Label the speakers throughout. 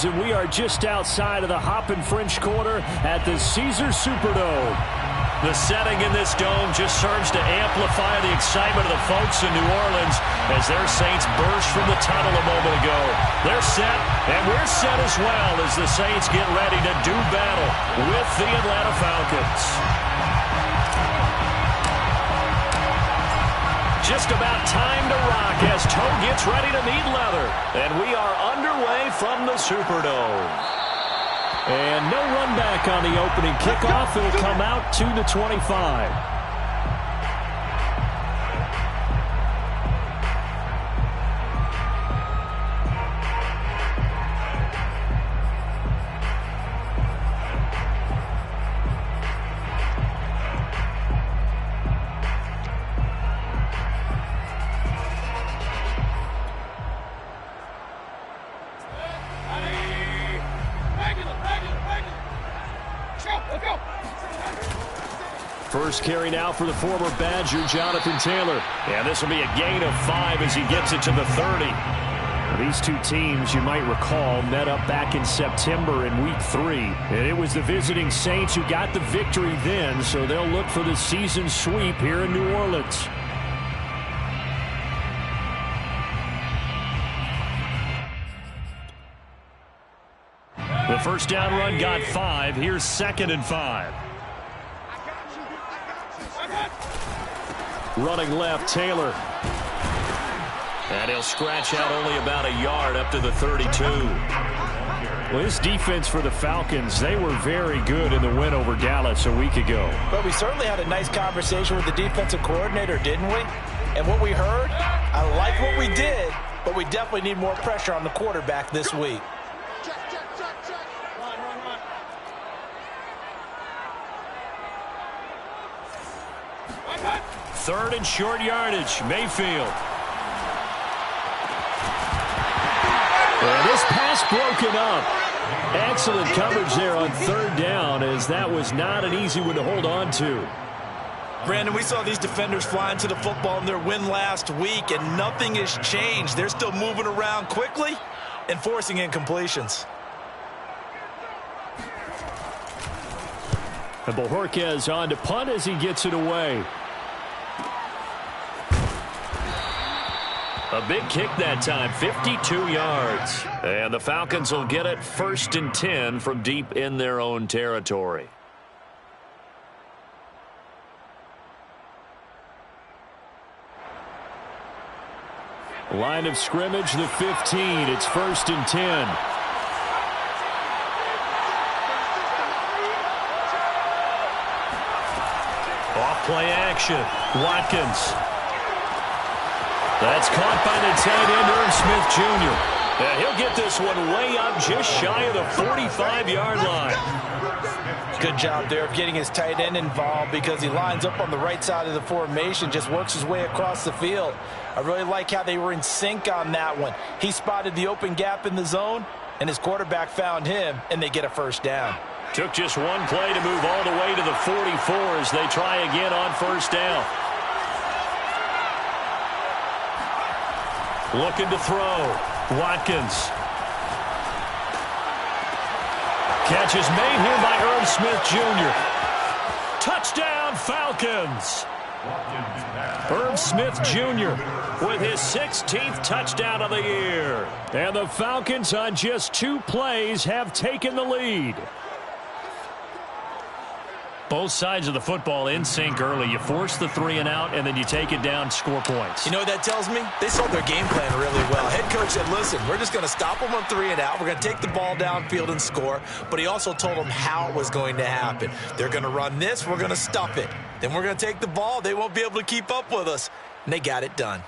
Speaker 1: Falcons, and we are just outside of the Hoppin' French Quarter at the Caesars Superdome. The setting in this dome just serves to amplify the excitement of the folks in New Orleans as their Saints burst from the tunnel a moment ago. They're set, and we're set as well as the Saints get ready to do battle with the Atlanta Falcons. Just about time to rock as toe gets ready to meet leather. And we are underway from the Superdome. And no run back on the opening kickoff. It'll come out to the 25. First carry now for the former Badger, Jonathan Taylor. And this will be a gain of 5 as he gets it to the 30. These two teams, you might recall, met up back in September in Week 3. And it was the visiting Saints who got the victory then, so they'll look for the season sweep here in New Orleans. The first down run got 5. Here's 2nd and 5. Running left, Taylor. And he'll scratch out only about a yard up to the 32. Well, this defense for the Falcons, they were very good in the win over Dallas a week ago.
Speaker 2: But we certainly had a nice conversation with the defensive coordinator, didn't we? And what we heard, I like what we did, but we definitely need more pressure on the quarterback this week.
Speaker 1: Third and short yardage, Mayfield. And this pass broken up. Excellent coverage there on 3rd down, as that was not an easy one to hold on to.
Speaker 2: Brandon, we saw these defenders flying to the football in their win last week, and nothing has changed. They're still moving around quickly and forcing incompletions.
Speaker 1: And Bojorquez on to punt as he gets it away. A big kick that time, 52 yards. And the Falcons will get it 1st and 10 from deep in their own territory. Line of scrimmage, the 15. It's 1st and 10. Off play action. Watkins. That's caught by the tight end, Yr7 Jr. And he'll get this one way up just shy of the 45-yard line.
Speaker 2: Good job there of getting his tight end involved because he lines up on the right side of the formation, just works his way across the field. I really like how they were in sync on that one. He spotted the open gap in the zone, and his quarterback found him, and they get a 1st down.
Speaker 1: Took just one play to move all the way to the 44 as they try again on 1st down. Looking to throw. Watkins. Catch is made here by Yr7 Jr. Touchdown, Falcons. Yr7 Jr. with his 16th touchdown of the year. And the Falcons on just 2 plays have taken the lead. Both sides of the football in sync early. You force the 3 and out, and then you take it down, score points.
Speaker 2: You know what that tells me? They saw their game plan really well. Head coach said, listen, we're just going to stop them on 3 and out. We're going to take the ball downfield and score. But he also told them how it was going to happen. They're going to run this. We're going to stuff it. Then we're going to take the ball. They won't be able to keep up with us. And they got it done.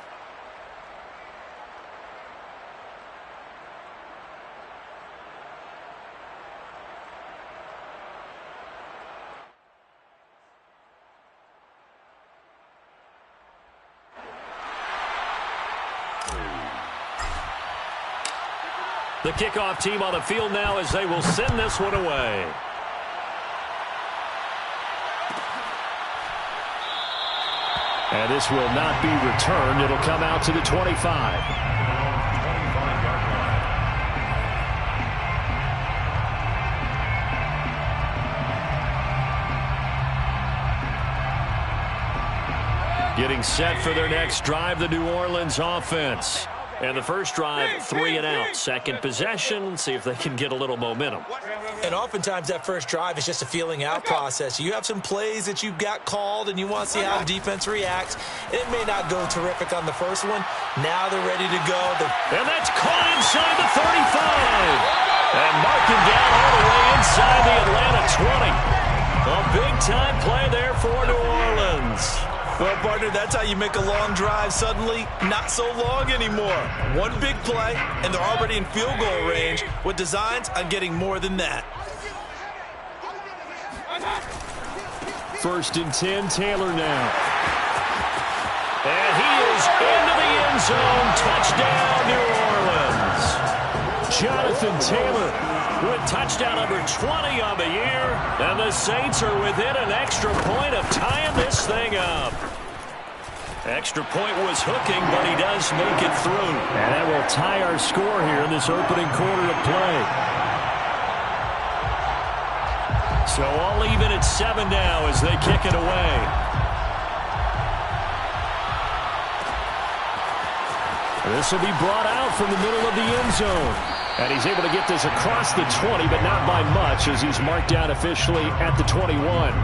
Speaker 1: The kickoff team on the field now as they will send this one away. And this will not be returned. It'll come out to the 25. Getting set for their next drive, the New Orleans offense. And the first drive, 3 and out. Second possession, see if they can get a little momentum.
Speaker 2: And oftentimes that first drive is just a feeling out process. You have some plays that you've got called and you want to see how the defense reacts. It may not go terrific on the first one. Now they're ready to go.
Speaker 1: And that's caught inside the 35. And marking down all the way inside the Atlanta 20. A big-time play there for New Orleans.
Speaker 2: Well, partner, that's how you make a long drive suddenly not so long anymore. One big play, and they're already in field goal range with designs on getting more than that.
Speaker 1: First and 10, Taylor now. And he is into the end zone. Touchdown, New Orleans. Jonathan Taylor with touchdown number 20 on the year. And the Saints are within an extra point of tying this thing up. Extra point was hooking, but he does make it through. And that will tie our score here in this opening quarter of play. So all even at 7 now as they kick it away. This will be brought out from the middle of the end zone. And he's able to get this across the 20, but not by much as he's marked down officially at the 21.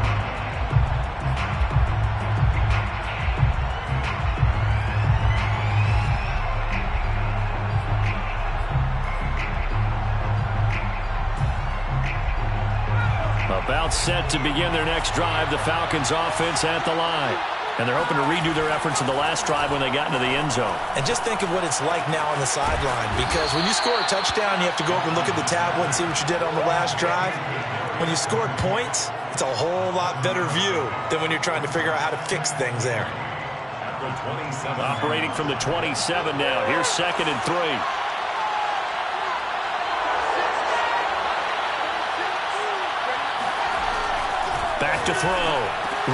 Speaker 1: About set to begin their next drive, the Falcons offense at the line. And they're hoping to redo their efforts in the last drive when they got into the end zone.
Speaker 2: And just think of what it's like now on the sideline, because when you score a touchdown, you have to go over and look at the tablet and see what you did on the last drive. When you scored points, it's a whole lot better view than when you're trying to figure out how to fix things there.
Speaker 1: Operating from the 27 now. Here's 2nd and 3. Back to throw.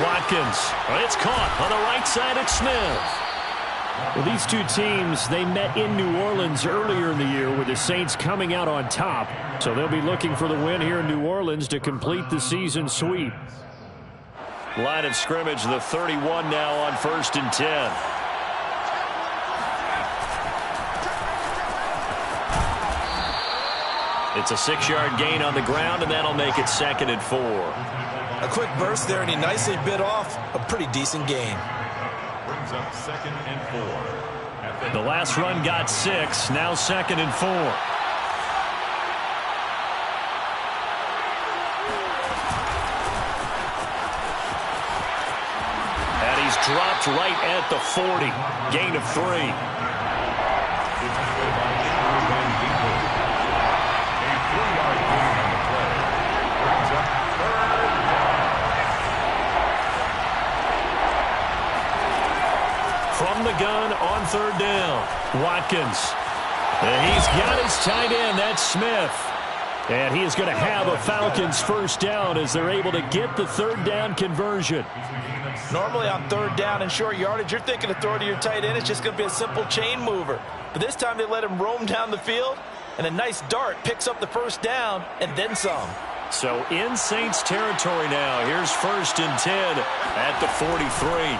Speaker 1: Watkins. It's caught on the right side of Smith. Well, these two teams, they met in New Orleans earlier in the year with the Saints coming out on top. So they'll be looking for the win here in New Orleans to complete the season sweep. Line of scrimmage, the 31 now on 1st and 10. It's a 6-yard gain on the ground, and that'll make it 2nd and 4.
Speaker 2: A quick burst there, and he nicely bit off a pretty decent gain.
Speaker 3: Brings up 2nd and 4.
Speaker 1: The last run got 6, now 2nd and 4. And he's dropped right at the 40. Gain of 3. From the gun on 3rd down, Watkins. And he's got his tight end, that's Smith. And he is going to have a Falcons first down as they're able to get the 3rd down conversion.
Speaker 2: Normally on 3rd down and short yardage, you're thinking of throw to your tight end. It's just going to be a simple chain mover. But this time they let him roam down the field, and a nice dart picks up the first down and then some.
Speaker 1: So in Saints territory now. Here's 1st and 10 at the 43.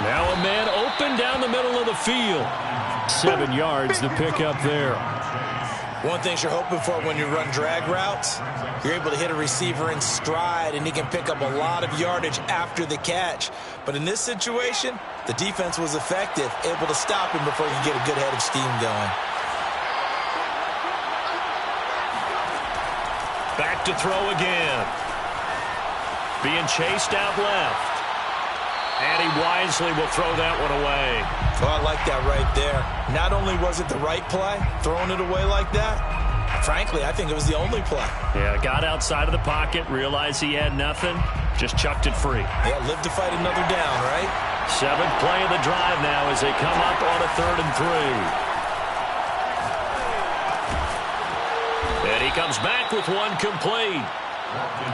Speaker 1: Now a man open down the middle of the field. 7 yards to pick up there.
Speaker 2: One thing you're hoping for when you run drag routes, you're able to hit a receiver in stride, and he can pick up a lot of yardage after the catch. But in this situation, the defense was effective, able to stop him before he could get a good head of steam going.
Speaker 1: Back to throw again. Being chased out left. And he wisely will throw that one away.
Speaker 2: Oh, I like that right there. Not only was it the right play, throwing it away like that, frankly, I think it was the only play.
Speaker 1: Yeah, got outside of the pocket, realized he had nothing, just chucked it free.
Speaker 2: Yeah, live to fight another down, right?
Speaker 1: 7th play of the drive now as they come up on a 3rd and 3. And he comes back with one complete.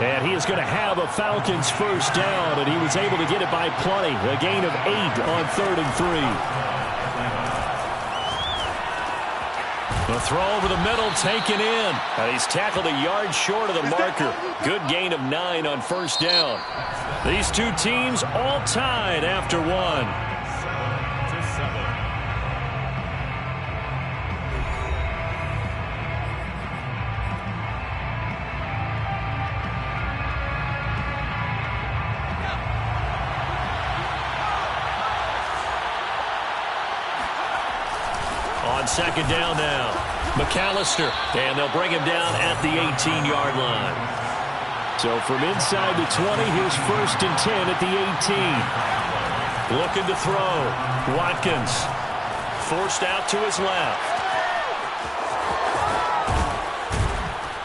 Speaker 1: And he is going to have a Falcons first down, and he was able to get it by plenty. A gain of 8 on 3rd and 3. The throw over the middle taken in. And he's tackled a yard short of the marker. Good gain of 9 on first down. These two teams all tied after one.
Speaker 3: 7-7.
Speaker 1: On second down now, McAllister, and they'll bring him down at the 18-yard line. So from inside the 20, here's 1st and 10 at the 18. Looking to throw. Watkins forced out to his left.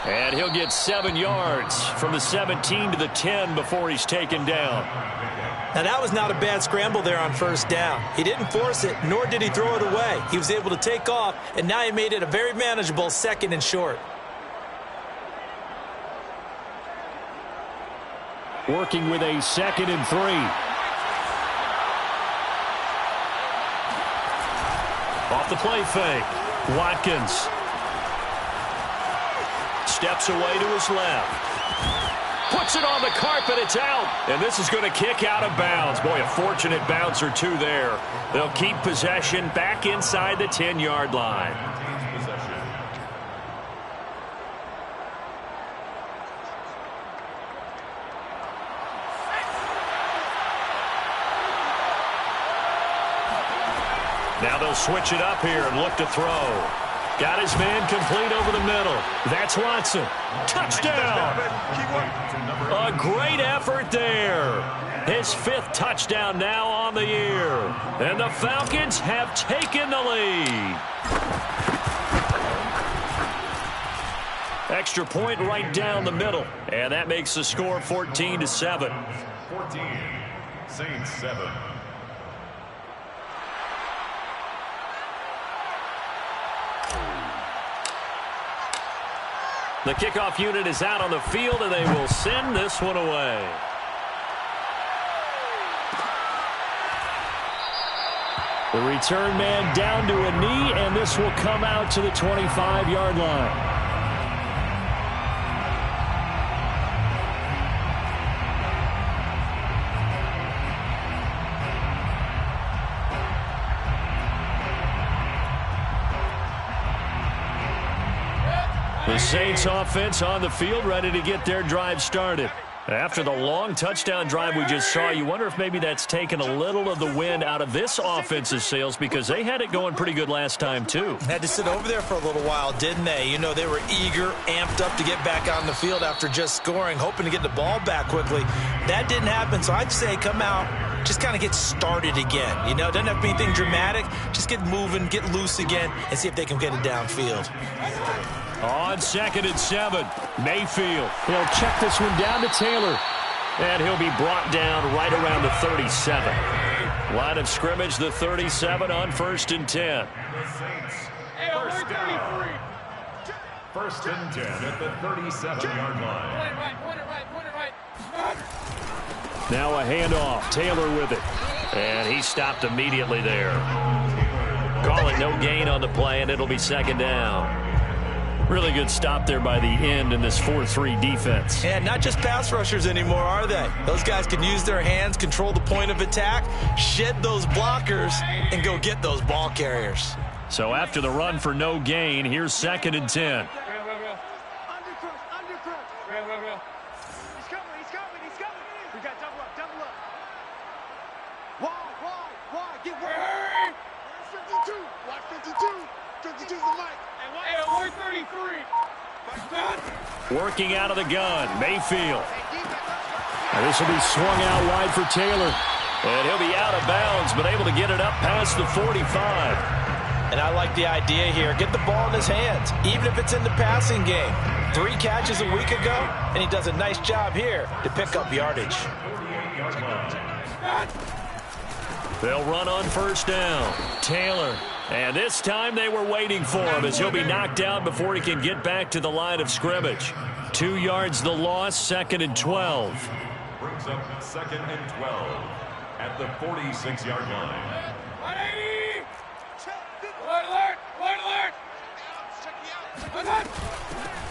Speaker 1: And he'll get 7 yards from the 17 to the 10 before he's taken down.
Speaker 2: Now, that was not a bad scramble there on first down. He didn't force it, nor did he throw it away. He was able to take off, and now he made it a very manageable 2nd and short.
Speaker 1: Working with a 2nd and 3. Off the play fake. Watkins steps away to his left. Puts it on the carpet, it's out. And this is going to kick out of bounds. Boy, a fortunate bounce or two there. They'll keep possession back inside the 10-yard line. Now they'll switch it up here and look to throw. Got his man complete over the middle. That's Watson. Touchdown! A great effort there. His 5th touchdown now on the year. And the Falcons have taken the lead. Extra point right down the middle. And that makes the score 14-7.
Speaker 3: 14, Saints 7.
Speaker 1: The kickoff unit is out on the field, and they will send this one away. The return man down to a knee, and this will come out to the 25-yard line. The Saints offense on the field, ready to get their drive started. After the long touchdown drive we just saw, you wonder if maybe that's taken a little of the wind out of this offense's sails, because they had it going pretty good last time, too.
Speaker 2: Had to sit over there for a little while, didn't they? You know, they were eager, amped up to get back on the field after just scoring, hoping to get the ball back quickly. That didn't happen, so I'd say come out, just kind of get started again. You know, doesn't have to be anything dramatic. Just get moving, get loose again, and see if they can get it downfield.
Speaker 1: On 2nd and 7, Mayfield. He'll check this one down to Taylor. And he'll be brought down right around the 37. Line of scrimmage, the 37 on 1st and 10.
Speaker 3: The Saints, first down. 1st and 10 at the 37-yard line.
Speaker 1: Now a handoff. Taylor with it. And he stopped immediately there. Call it no gain on the play, and it'll be 2nd down. Really good stop there by the end in this 4-3 defense.
Speaker 2: And not just pass rushers anymore, are they? Those guys can use their hands, control the point of attack, shed those blockers, and go get those ball carriers.
Speaker 1: So after the run for no gain, here's 2nd and 10.
Speaker 4: We got double up. Wide, get wide. 52, watch 52. 52's the mic. And 133.
Speaker 1: Working out of the gun, Mayfield. And this will be swung out wide for Taylor. And he'll be out of bounds, but able to get it up past the 45.
Speaker 2: And I like the idea here. Get the ball in his hands, even if it's in the passing game. 3 catches a week ago, and he does a nice job here to pick up yardage.
Speaker 1: They'll run on 1st down. Taylor. And this time they were waiting for him, as he'll be knocked down before he can get back to the line of scrimmage. 2 yards the loss, 2nd and 12.
Speaker 3: Brings up 2nd and 12 at the 46-yard line.
Speaker 4: 180! Alert!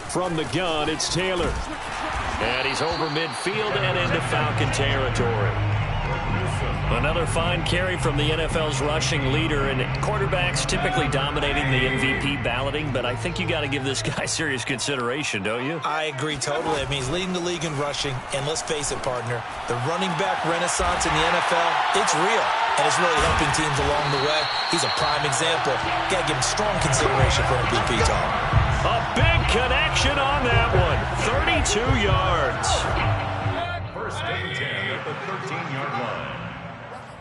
Speaker 1: From the gun, it's Taylor. And he's over midfield and into Falcon territory. Another fine carry from the NFL's rushing leader, and quarterbacks typically dominating the MVP balloting, but I think you got to give this guy serious consideration, don't you?
Speaker 2: I agree totally. I mean, he's leading the league in rushing, and let's face it, partner, the running back renaissance in the NFL, it's real, and it's really helping teams along the way. He's a prime example. Got to give him strong consideration for MVP talk.
Speaker 1: A big connection on that one. 32 yards.
Speaker 3: First and 10 at the 13-yard line.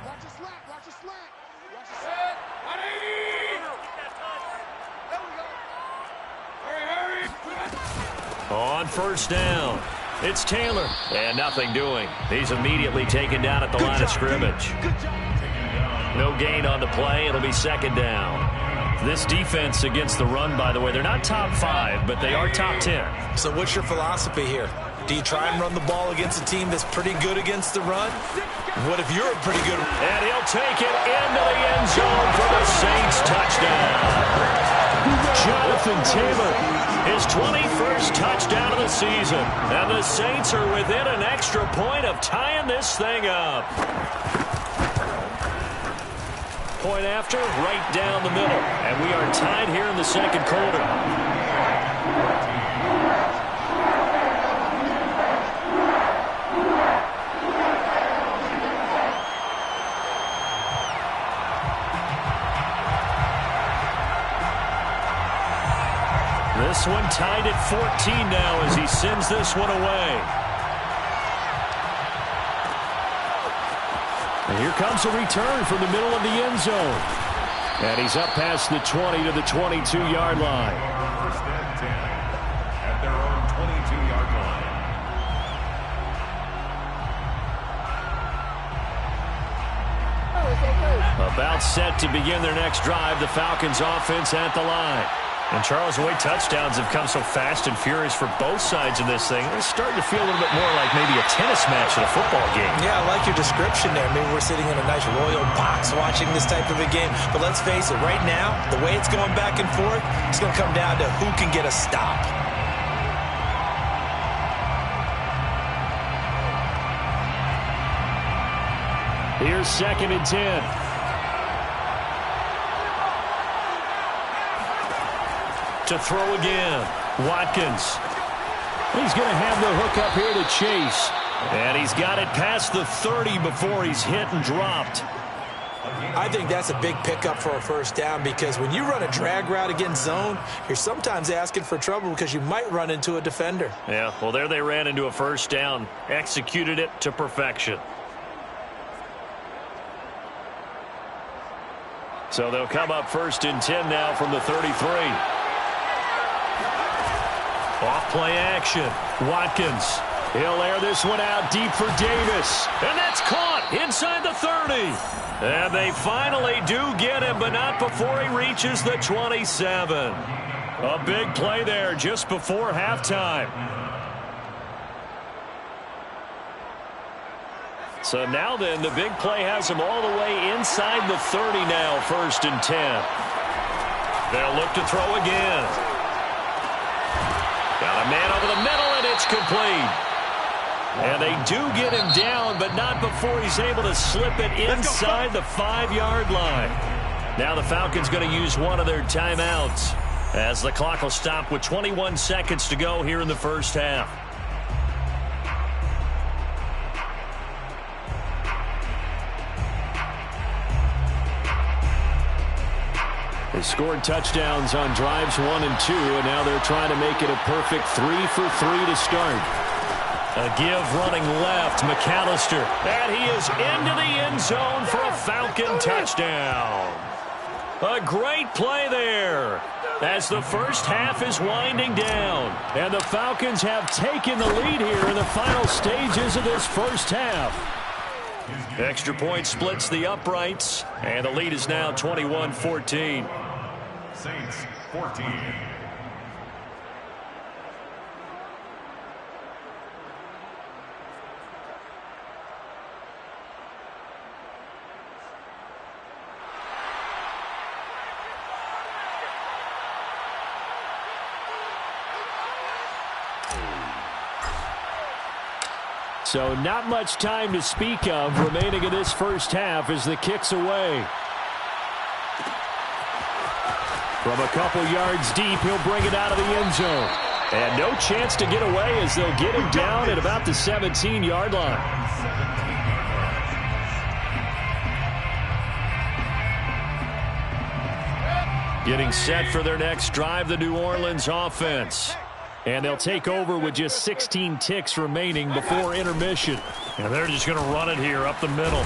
Speaker 4: Watch your slack. Watch your slack. Watch your slack. 180. There we go. Hurry.
Speaker 1: On first down, it's Taylor. And nothing doing. He's immediately taken down at the line of scrimmage. No gain on the play. It'll be second down. This defense against the run, by the way, they're not top 5, but they are top 10.
Speaker 2: So what's your philosophy here? Do you try and run the ball against a team that's pretty good against the run? What if you're a pretty good...
Speaker 1: And he'll take it into the end zone for the Saints touchdown. Jonathan Taylor, his 21st touchdown of the season. And the Saints are within an extra point of tying this thing up. Point after, right down the middle. And we are tied here in the second quarter. This one tied at 14 now as he sends this one away. And here comes a return from the middle of the end zone. And he's up past the 20 to the 22-yard line.
Speaker 3: First and 10 at their own 22-yard line.
Speaker 1: About set to begin their next drive, the Falcons offense at the line. And Charles, the way touchdowns have come so fast and furious for both sides of this thing, it's starting to feel a little bit more like maybe a tennis match in a football game.
Speaker 2: Yeah, I like your description there. Maybe we're sitting in a nice royal box watching this type of a game. But let's face it, right now, the way it's going back and forth, it's going to come down to who can get a stop.
Speaker 1: Here's second and 10. To throw again, Watkins. He's going to have the hook up here to Chase. And he's got it past the 30 before he's hit and dropped.
Speaker 2: I think that's a big pickup for a first down because when you run a drag route against zone, you're sometimes asking for trouble because you might run into a defender.
Speaker 1: Yeah, well, there they ran into a first down, executed it to perfection. So they'll come up first and 10 now from the 33. Off play action. Watkins. He'll air this one out deep for Davis. And that's caught inside the 30. And they finally do get him, but not before he reaches the 27. A big play there just before halftime. So now then, the big play has him all the way inside the 30 now, first and 10. They'll look to throw again. Got a man over the middle, and it's complete. And they do get him down, but not before he's able to slip it inside the 5-yard line. Now the Falcons going to use one of their timeouts as the clock will stop with 21 seconds to go here in the first half. They scored touchdowns on drives 1 and 2, and now they're trying to make it a perfect 3 for 3 to start. A give running left, McAllister. And he is into the end zone for a Falcon touchdown. A great play there as the first half is winding down. And the Falcons have taken the lead here in the final stages of this first half. Extra point splits the uprights, and the lead is now 21-14.
Speaker 3: Saints 14.
Speaker 1: So not much time to speak of remaining in this first half as the kick's away. From a couple yards deep, he'll bring it out of the end zone. And no chance to get away as they'll get him down at about the 17-yard line. Getting set for their next drive, the New Orleans offense. And they'll take over with just 16 ticks remaining before intermission. And they're just going to run it here up the middle.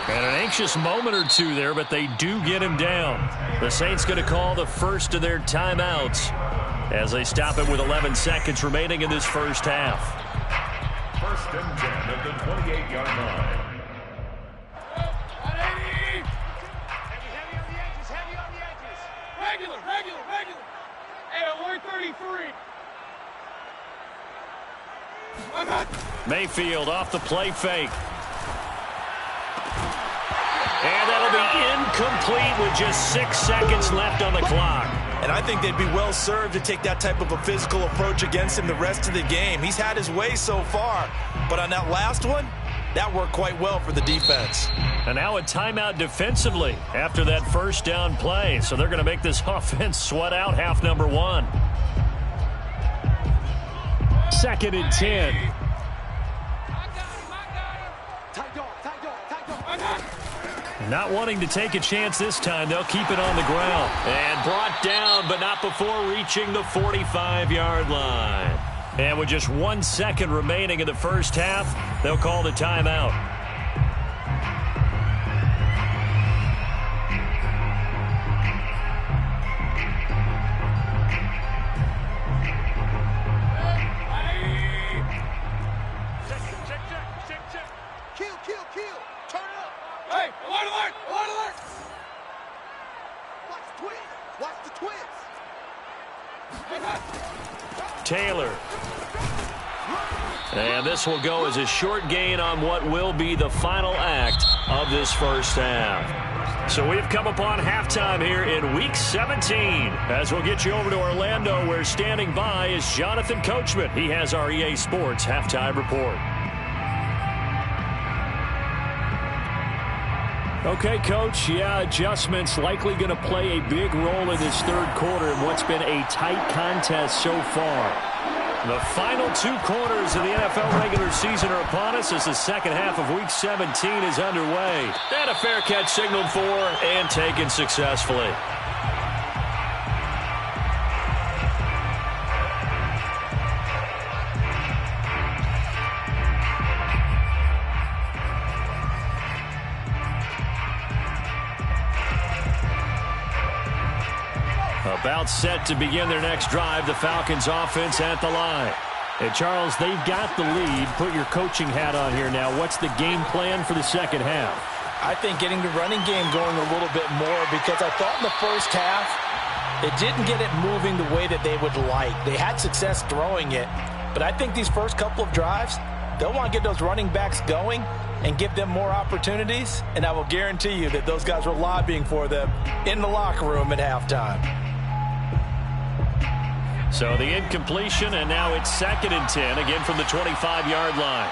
Speaker 1: And an anxious moment or two there, but they do get him down. The Saints going to call the first of their timeouts as they stop it with 11 seconds remaining in this first half.
Speaker 3: First and 10 at the 28-yard line.
Speaker 4: Heavy on the edges. Regular. Hey, Yr7.
Speaker 1: Mayfield off the play fake. And that'll be incomplete with just 6 seconds left on the clock.
Speaker 2: And I think they'd be well served to take that type of a physical approach against him the rest of the game. He's had his way so far, but on that last one, that worked quite well for the defense.
Speaker 1: And now a timeout defensively after that first down play. So they're going to make this offense sweat out half number one. 2nd and 10. Not wanting to take a chance this time, they'll keep it on the ground. And brought down, but not before reaching the 45-yard line. And with just 1 second remaining in the first half, they'll call the timeout.
Speaker 4: Kill. Turn it up. Hey, alert. Watch the twins.
Speaker 1: Taylor. And this will go as a short gain on what will be the final act of this first half. So we've come upon halftime here in Week 17. As we'll get you over to Orlando, where standing by is Jonathan Coachman. He has our EA Sports halftime report. Okay, Coach, adjustments likely going to play a big role in this third quarter in what's been a tight contest so far. The final 2 quarters of the NFL regular season are upon us as the second half of Week 17 is underway. And a fair catch signaled for and taken successfully. About set to begin their next drive, the Falcons offense at the line. And Charles, they've got the lead. Put your coaching hat on here now. What's the game plan for the second half?
Speaker 2: I think getting the running game going a little bit more, because I thought in the first half it didn't get it moving the way that they would like. They had success throwing it, but I think these first couple of drives, they'll want to get those running backs going and give them more opportunities, and I will guarantee you that those guys were lobbying for them in the locker room at halftime.
Speaker 1: So the incompletion, and now it's 2nd and 10, again from the 25-yard line.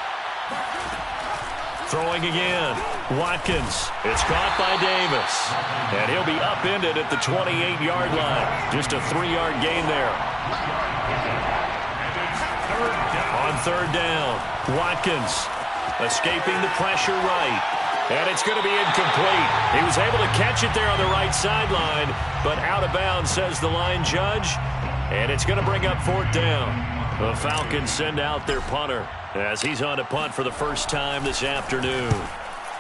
Speaker 1: Throwing again. Watkins. It's caught by Davis. And he'll be upended at the 28-yard line. Just a 3-yard gain there. On third down, Watkins escaping the pressure right. And it's going to be incomplete. He was able to catch it there on the right sideline, but out of bounds, says the line judge. And it's going to bring up 4th down. The Falcons send out their punter as he's on to punt for the first time this afternoon.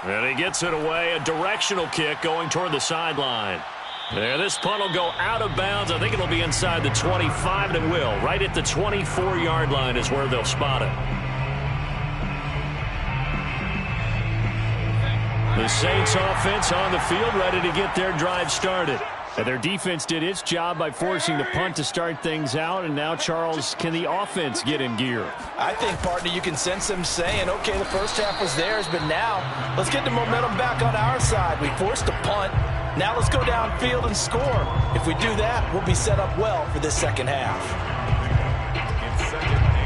Speaker 1: And he gets it away, a directional kick going toward the sideline. And this punt will go out of bounds. I think it'll be inside the 25, and it will. Right at the 24-yard line is where they'll spot it. The Saints offense on the field, ready to get their drive started. And their defense did its job by forcing the punt to start things out. And now, Charles, can the offense get in gear?
Speaker 2: I think, partner, you can sense them saying, okay, the first half was theirs, but now let's get the momentum back on our side. We forced a punt. Now let's go downfield and score. If we do that, we'll be set up well for this second half.
Speaker 3: It's 2nd and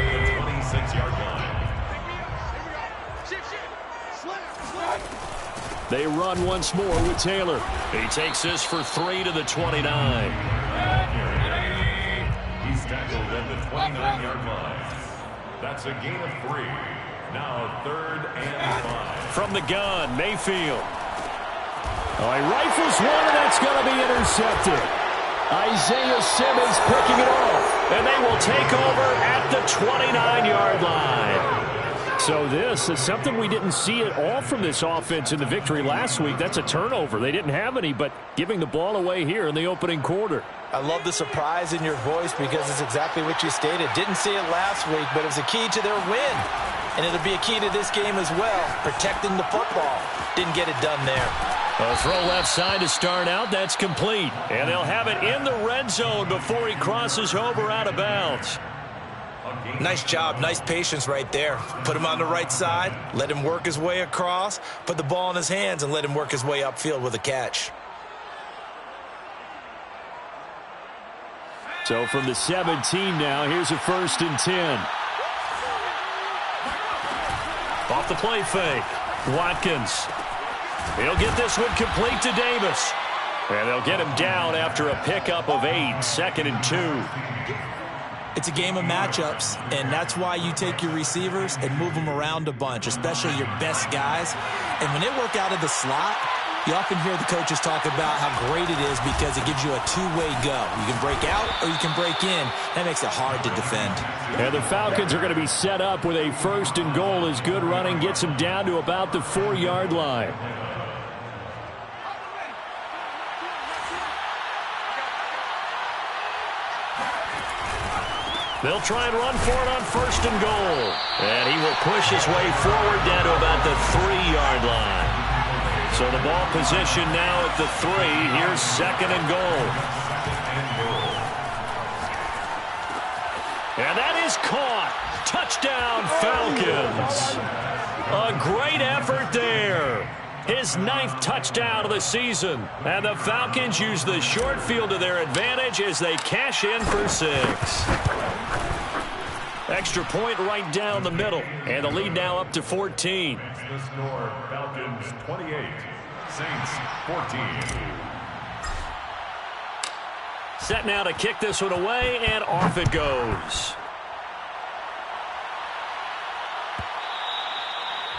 Speaker 3: 8 at the 26-yard line.
Speaker 1: They run once more with Taylor. He takes this for 3 to the 29.
Speaker 3: He's tackled at the 29-yard line. That's a gain of 3. Now 3rd and 5.
Speaker 1: From the gun, Mayfield. Oh, he rifles one, and that's going to be intercepted. Isaiah Simmons picking it off, and they will take over at the 29-yard line. So this is something we didn't see at all from this offense in the victory last week. That's a turnover. They didn't have any, but giving the ball away here in the opening quarter.
Speaker 2: I love the surprise in your voice because it's exactly what you stated. Didn't see it last week, but it was a key to their win. And it'll be a key to this game as well, protecting the football. Didn't get it done there.
Speaker 1: A throw left side to start out. That's complete. And they'll have it in the red zone before he crosses over out of bounds.
Speaker 2: Nice job. Nice patience right there. Put him on the right side. Let him work his way across. Put the ball in his hands and let him work his way upfield with a catch.
Speaker 1: So from the 17 now, here's a 1st and 10. Off the play fake. Watkins. He'll get this one complete to Davis. And they'll get him down after a pickup of 8. 2nd and 2.
Speaker 2: It's a game of matchups, and that's why you take your receivers and move them around a bunch, especially your best guys. And when they work out of the slot, you often hear the coaches talk about how great it is because it gives you a two-way go. You can break out or you can break in. That makes it hard to defend.
Speaker 1: And the Falcons are going to be set up with a 1st and goal as good running gets them down to about the 4-yard line. They'll try and run for it on 1st and goal. And he will push his way forward down to about the 3-yard line. So the ball position now at the 3. Here's 2nd and goal. And that is caught. Touchdown, Falcons. A great effort there. His 9th touchdown of the season. And the Falcons use the short field to their advantage as they cash in for 6. Extra point right down the middle. And the lead now up to 14.
Speaker 3: The score, Falcons 28, Saints 14.
Speaker 1: Set now to kick this one away, and off it goes.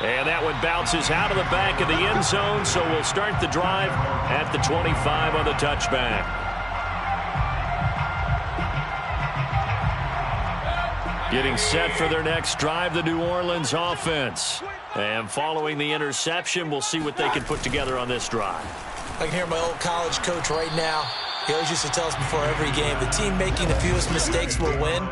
Speaker 1: And that one bounces out of the back of the end zone, so we'll start the drive at the 25 on the touchback. Getting set for their next drive, the New Orleans offense. And following the interception, we'll see what they can put together on this drive.
Speaker 2: I can hear my old college coach right now. He always used to tell us before every game, the team making the fewest mistakes will win.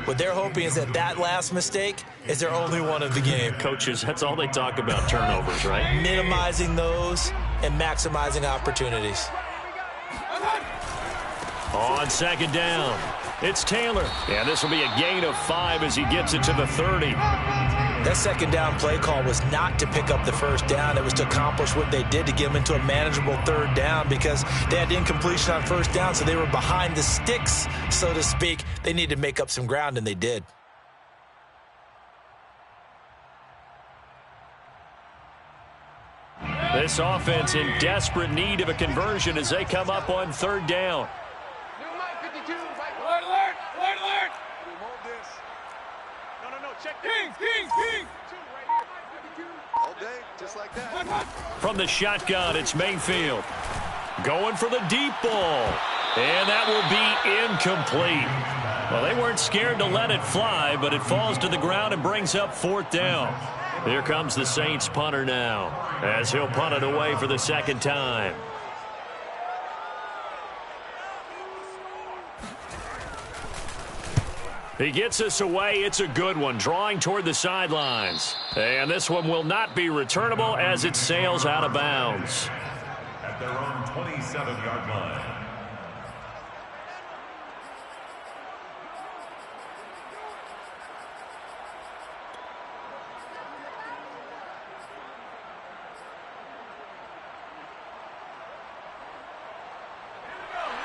Speaker 2: What they're hoping is that that last mistake is their only one of the game.
Speaker 1: Coaches, that's all they talk about, turnovers, right?
Speaker 2: Minimizing those and maximizing opportunities.
Speaker 1: On 2nd down, it's Taylor. And this will be a gain of 5 as he gets it to the 30.
Speaker 2: That 2nd down play call was not to pick up the 1st down. It was to accomplish what they did to get them into a manageable 3rd down because they had incompletion on 1st down, so they were behind the sticks, so to speak. They needed to make up some ground, and they did.
Speaker 1: This offense in desperate need of a conversion as they come up on 3rd down. From the shotgun, it's Mayfield. Going for the deep ball. And that will be incomplete. Well, they weren't scared to let it fly, but it falls to the ground and brings up 4th down. Here comes the Saints punter now, as he'll punt it away for the 2nd time. He gets us away. It's a good one, drawing toward the sidelines. And this one will not be returnable as it sails out of bounds.
Speaker 3: At their own 27-yard line.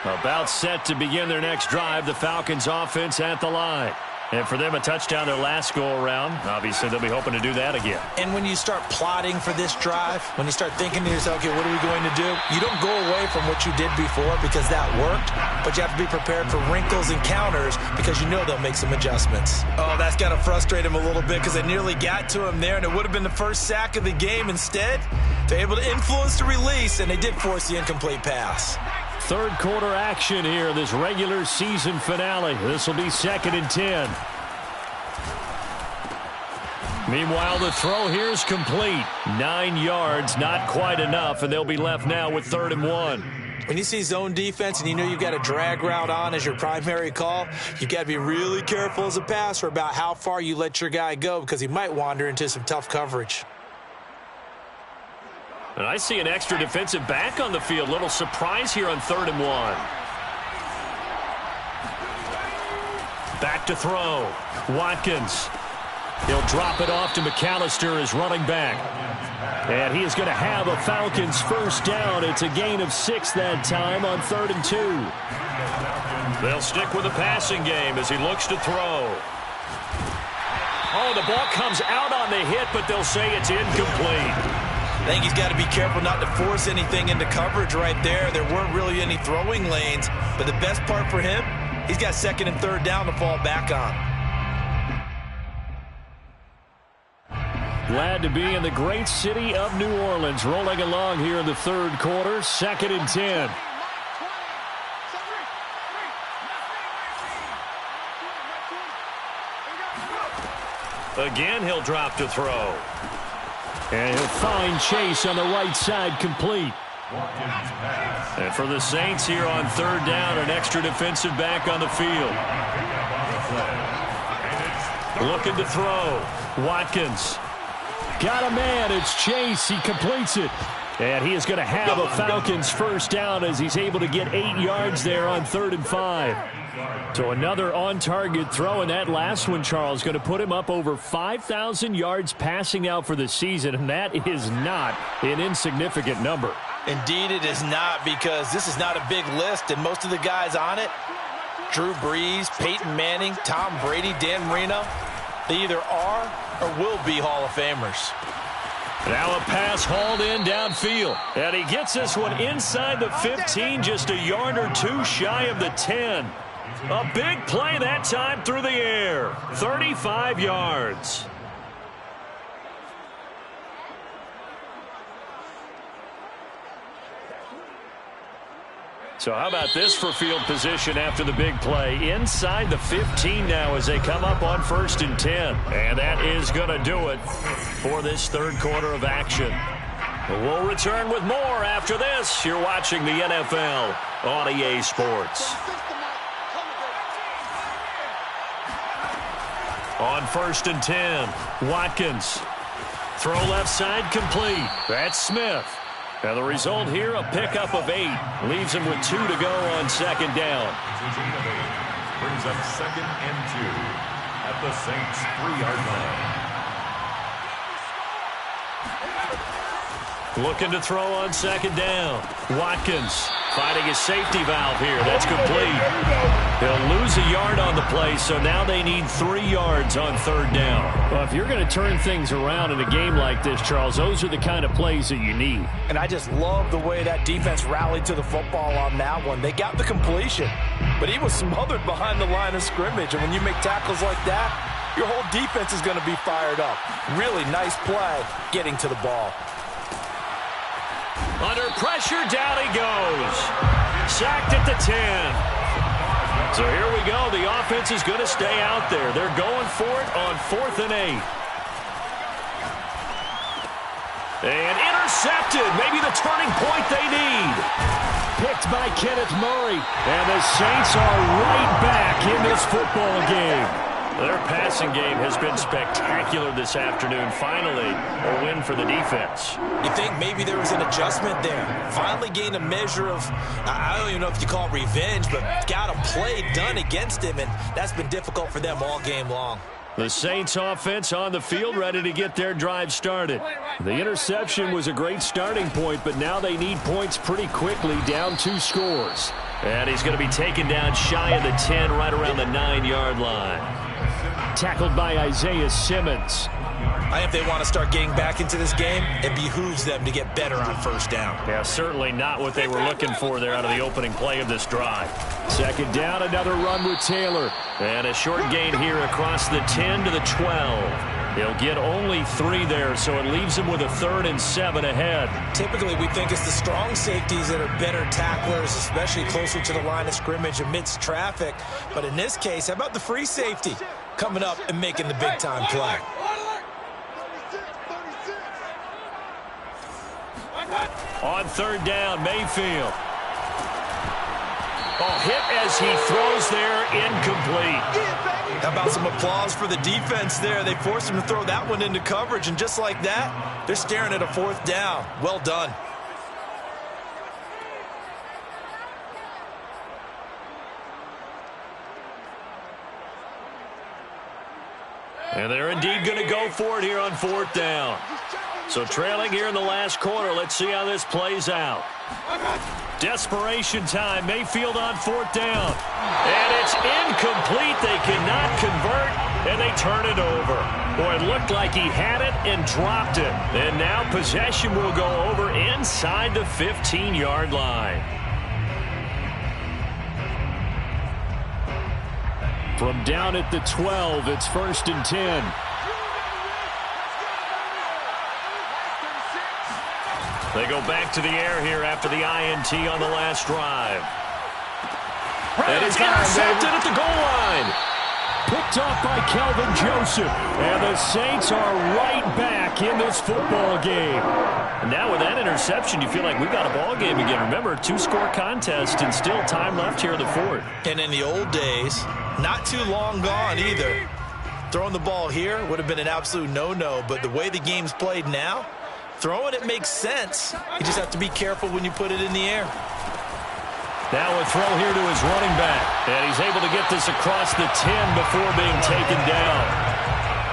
Speaker 1: About set to begin their next drive, the Falcons offense at the line. And for them, a touchdown their last go-around. Obviously, they'll be hoping to do that again.
Speaker 2: And when you start plotting for this drive, when you start thinking to yourself, okay, what are we going to do? You don't go away from what you did before because that worked, but you have to be prepared for wrinkles and counters because you know they'll make some adjustments. Oh, that's got to frustrate him a little bit because they nearly got to him there, and it would have been the first sack of the game. Instead, they're able to influence the release, and they did force the incomplete pass.
Speaker 1: Third quarter action here in this regular season finale. This will be 2nd and 10. Meanwhile, the throw here is complete. 9 yards, not quite enough, and they'll be left now with 3rd and 1.
Speaker 2: When you see zone defense and you know you've got a drag route on as your primary call, you've got to be really careful as a passer about how far you let your guy go because he might wander into some tough coverage.
Speaker 1: And I see an extra defensive back on the field. Little surprise here on 3rd and 1. Back to throw. Watkins. He'll drop it off to McAllister as running back. And he is going to have a Falcons first down. It's a gain of 6 that time on 3rd and 2. They'll stick with the passing game as he looks to throw. Oh, the ball comes out on the hit, but they'll say it's incomplete.
Speaker 2: I think he's got to be careful not to force anything into coverage right there. There weren't really any throwing lanes, but the best part for him, he's got 2nd and 3rd down to fall back on.
Speaker 1: Glad to be in the great city of New Orleans, rolling along here in the 3rd quarter, 2nd and 10. Again, he'll drop to throw. And he'll find Chase on the right side, complete. And for the Saints here on 3rd down, an extra defensive back on the field. Looking to throw. Watkins. Got a man. It's Chase. He completes it. And he is going to have a Falcons first down as he's able to get 8 yards there on 3rd and 5. So another on-target throw, and that last one, Charles, going to put him up over 5,000 yards passing out for the season, and that is not an insignificant number.
Speaker 2: Indeed it is not, because this is not a big list, and most of the guys on it, Drew Brees, Peyton Manning, Tom Brady, Dan Marino, they either are or will be Hall of Famers.
Speaker 1: Now a pass hauled in downfield, and he gets this one inside the 15, just a yard or two shy of the 10. A big play that time through the air. 35 yards. So how about this for field position after the big play? Inside the 15 now as they come up on 1st and 10. And that is going to do it for this 3rd quarter of action. We'll return with more after this. You're watching the NFL on EA Sports. On 1st and 10, Watkins. Throw left side complete. That's Smith. And the result here, a pickup of 8. Leaves him with 2 to go on 2nd down.
Speaker 3: Brings up 2nd and 2 at the Saints' 3-yard line.
Speaker 1: Looking to throw on 2nd down. Watkins finding his safety valve here. That's complete. He'll lose a yard on the play, so now they need 3 yards on 3rd down. Well, if you're going to turn things around in a game like this, Charles, those are the kind of plays that you need.
Speaker 2: And I just love the way that defense rallied to the football on that one. They got the completion, but he was smothered behind the line of scrimmage. And when you make tackles like that, your whole defense is going to be fired up. Really nice play getting to the ball.
Speaker 1: Under pressure, down he goes. Sacked at the 10. So here we go. The offense is going to stay out there. They're going for it on 4th and 8. And intercepted. Maybe the turning point they need. Picked by Kenneth Murray. And the Saints are right back in this football game. Their passing game has been spectacular this afternoon. Finally, a win for the defense.
Speaker 2: You think maybe there was an adjustment there? Finally gained a measure of, I don't even know if you call it revenge, but got a play done against him, and that's been difficult for them all game long.
Speaker 1: The Saints offense on the field, ready to get their drive started. The interception was a great starting point, but now they need points pretty quickly, down 2 scores. And he's going to be taken down shy of the 10, right around the 9-yard line. Tackled by Isaiah Simmons.
Speaker 2: If they want to start getting back into this game, it behooves them to get better on first down.
Speaker 1: Yeah, certainly not what they were looking for there out of the opening play of this drive. Second down, another run with Taylor. And a short gain here across the 10 to the 12. He'll get only 3 there, so it leaves him with a 3rd and 7 ahead.
Speaker 2: Typically, we think it's the strong safeties that are better tacklers, especially closer to the line of scrimmage amidst traffic. But in this case, how about the free safety coming up and making the big-time play?
Speaker 1: On 3rd down, Mayfield. Hit as he throws there, incomplete.
Speaker 2: How about some applause for the defense there? They forced him to throw that one into coverage, and just like that, they're staring at a 4th down. Well done.
Speaker 1: And they're indeed going to go for it here on 4th down. So trailing here in the last quarter. Let's see how this plays out. Desperation time. Mayfield on 4th down. And it's incomplete. They cannot convert, and they turn it over. Boy, it looked like he had it and dropped it. And now possession will go over inside the 15-yard line. From down at the 12, it's 1st and 10. They go back to the air here after the INT on the last drive. And it's intercepted at the goal line. Picked off by Kelvin Joseph. And the Saints are right back in this football game. And now with that interception, you feel like we've got a ball game again. Remember, 2-score contest and still time left here in the 4th.
Speaker 2: And in the old days, not too long gone either. Throwing the ball here would have been an absolute no-no. But the way the game's played now, throwing it makes sense. You just have to be careful when you put it in the air.
Speaker 1: Now a throw here to his running back. And he's able to get this across the 10 before being taken down.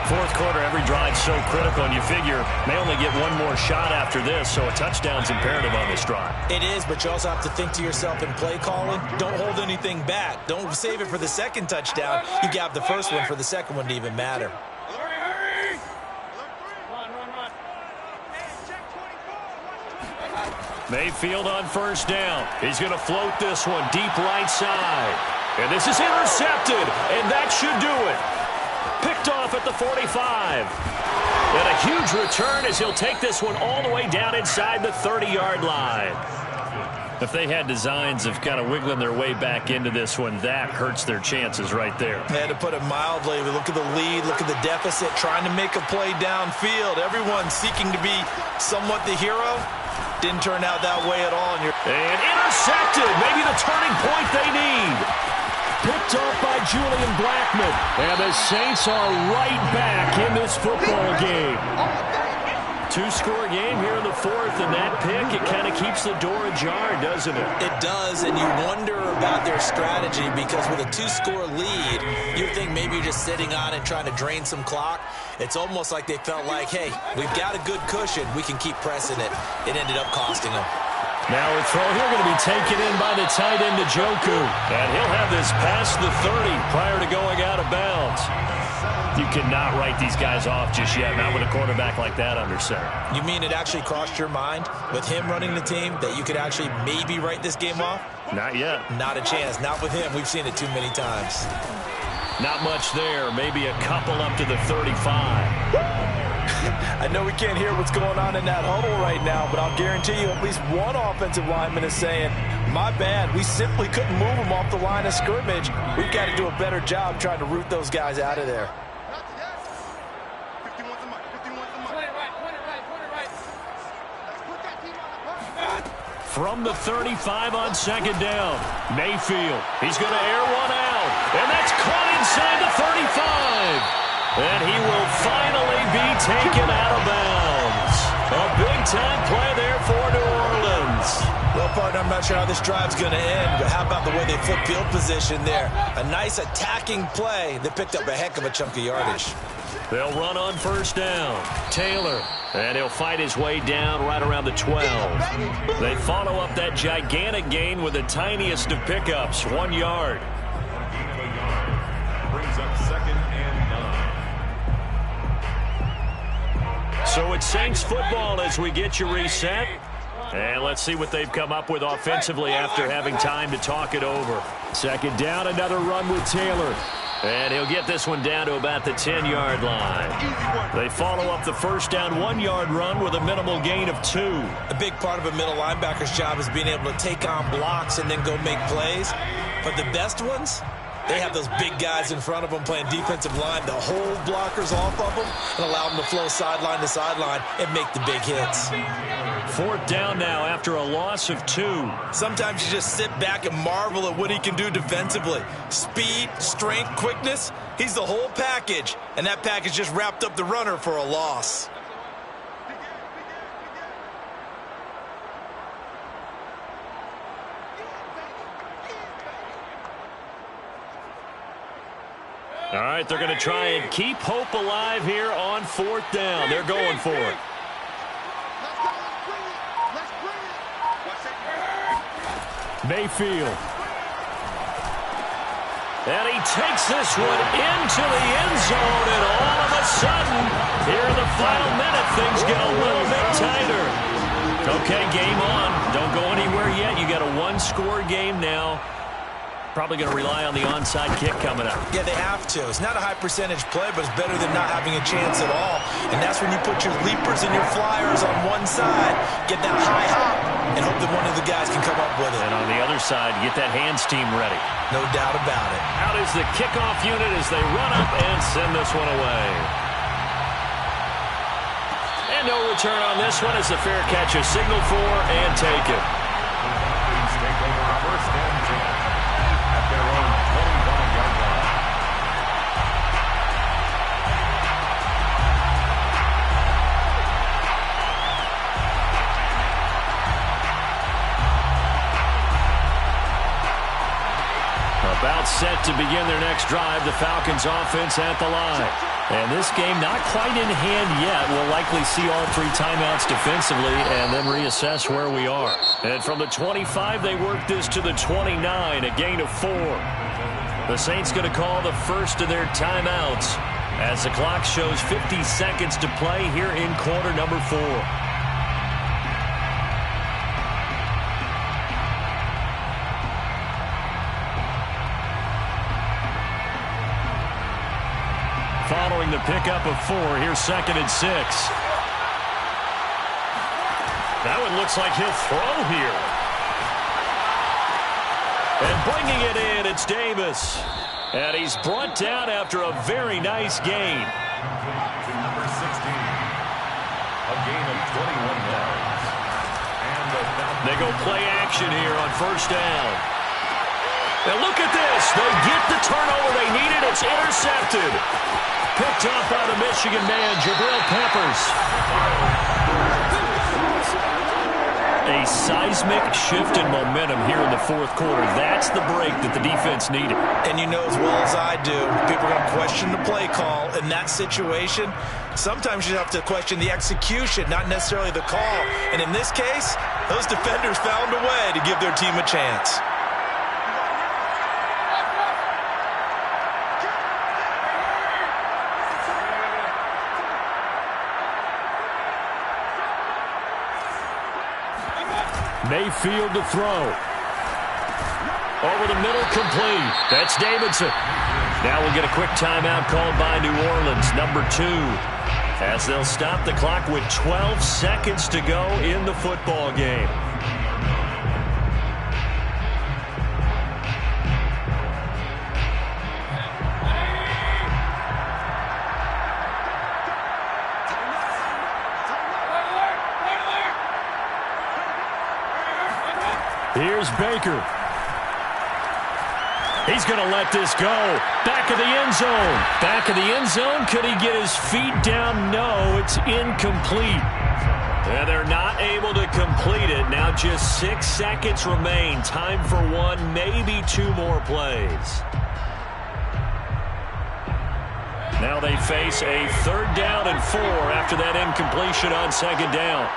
Speaker 1: 4th quarter, every drive's so critical, and you figure may only get one more shot after this, so a touchdown's imperative on this drive.
Speaker 2: It is, but you also have to think to yourself in play calling, don't hold anything back. Don't save it for the second touchdown. You got the first one for the second one to even matter.
Speaker 1: Mayfield on 1st down. He's going to float this one deep right side. And this is intercepted, and that should do it. Picked off at the 45. And a huge return as he'll take this one all the way down inside the 30-yard line. If they had designs of kind of wiggling their way back into this one, that hurts their chances right there.
Speaker 2: They had to put it mildly. Look at the lead, look at the deficit, trying to make a play downfield. Everyone seeking to be somewhat the hero. Didn't turn out that way at all.
Speaker 1: And intercepted. Maybe the turning point they need. Picked off by Julian Blackmon. And the Saints are right back in this football game. 2-score game here in the 4th, and that pick, it kind of keeps the door ajar, doesn't it?
Speaker 2: It does, and you wonder about their strategy because with a 2-score lead, you think maybe you're just sitting on it trying to drain some clock. It's almost like they felt like, hey, we've got a good cushion. We can keep pressing it. It ended up costing them.
Speaker 1: Now a throw here going to be taken in by the tight end, Njoku. And he'll have this past the 30 prior to going out of bounds. You cannot write these guys off just yet, not with a quarterback like that under center.
Speaker 2: You mean it actually crossed your mind with him running the team that you could actually maybe write this game off?
Speaker 1: Not yet.
Speaker 2: Not a chance. Not with him. We've seen it too many times.
Speaker 1: Not much there. Maybe a couple up to the 35.
Speaker 2: I know we can't hear what's going on in that huddle right now, but I'll guarantee you at least one offensive lineman is saying, my bad, we simply couldn't move them off the line of scrimmage. We've got to do a better job trying to root those guys out of there.
Speaker 1: From the 35 on 2nd down, Mayfield. He's going to air one out, and that's caught inside the 35. And he will finally be taken out of bounds. A big-time play there for New Orleans.
Speaker 2: Well, partner, I'm not sure how this drive's going to end, but how about the way they flip field position there? A nice attacking play that picked up a heck of a chunk of yardage.
Speaker 1: They'll run on first down. Taylor. And he'll fight his way down right around the 12. They follow up that gigantic gain with the tiniest of pickups, 1 yard.
Speaker 3: Gain of a yard. Brings up 2nd and 9.
Speaker 1: So it's Saints football as we get you reset. And let's see what they've come up with offensively after having time to talk it over. 2nd down, another run with Taylor. And he'll get this one down to about the 10-yard line. They follow up the first down 1-yard run with a minimal gain of 2.
Speaker 2: A big part of a middle linebacker's job is being able to take on blocks and then go make plays. But the best ones, they have those big guys in front of them playing defensive line to hold blockers off of them and allow them to flow sideline to sideline and make the big hits.
Speaker 1: 4th down now after a loss of 2.
Speaker 2: Sometimes you just sit back and marvel at what he can do defensively. Speed, strength, quickness, he's the whole package. And that package just wrapped up the runner for a loss.
Speaker 1: All right, they're going to try and keep hope alive here on 4th down. They're going for it. Mayfield. And he takes this one into the end zone, and all of a sudden, here in the final minute, things get a little bit tighter. Okay, game on. Don't go anywhere yet. You got a 1-score game now. Probably going to rely on the onside kick coming up.
Speaker 2: Yeah, they have to. It's not a high percentage play, but it's better than not having a chance at all. And that's when you put your leapers and your flyers on one side, get that high hop, and hope that one of the guys can come up with it.
Speaker 1: And on the other side, get that hands team ready.
Speaker 2: No doubt about it.
Speaker 1: Out is the kickoff unit as they run up and send this one away. And no return on this one as the fair catch is signaled for and taken.
Speaker 3: Please take over 1st and 10 at their own 25-yard line.
Speaker 1: About set to begin their next drive, the Falcons offense at the line. And this game not quite in hand yet. We'll likely see all 3 timeouts defensively and then reassess where we are. And from the 25, they work this to the 29, a gain of 4. The Saints going to call the first of their timeouts as the clock shows 50 seconds to play here in quarter number 4. Following the pickup of 4, here's 2nd and 6. That one looks like he'll throw here. And bringing it in, it's Davis. And he's brought down after a very nice gain.
Speaker 3: To number 16. A gain of 21 yards. And
Speaker 1: they go play action here on 1st down. Now look at this. They get the turnover they needed. It's intercepted. Picked up by the Michigan man, Jabril Peppers. A seismic shift in momentum here in the 4th quarter. That's the break that the defense needed.
Speaker 2: And you know as well as I do, people are going to question the play call in that situation. Sometimes you have to question the execution, not necessarily the call. And in this case, those defenders found a way to give their team a chance.
Speaker 1: Mayfield to throw. Over the middle, complete. That's Davidson. Now we'll get a quick timeout called by New Orleans, number 2. As they'll stop the clock with 12 seconds to go in the football game. Here's Baker. He's going to let this go. Back of the end zone. Back of the end zone. Could he get his feet down? No, it's incomplete. And they're not able to complete it. Now just 6 seconds remain. Time for 1, maybe 2 more plays. Now they face a 3rd down and 4 after that incompletion on 2nd down.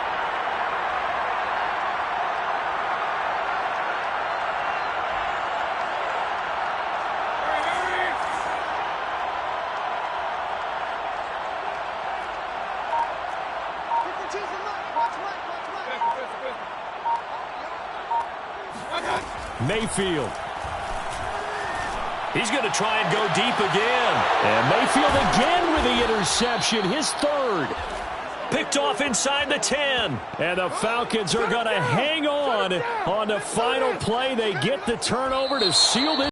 Speaker 1: Mayfield. He's going to try and go deep again.
Speaker 5: And Mayfield again with the interception, his 3rd.
Speaker 1: Picked off inside the 10.
Speaker 5: And the Falcons are going to hang on the final play. They get the turnover to seal this.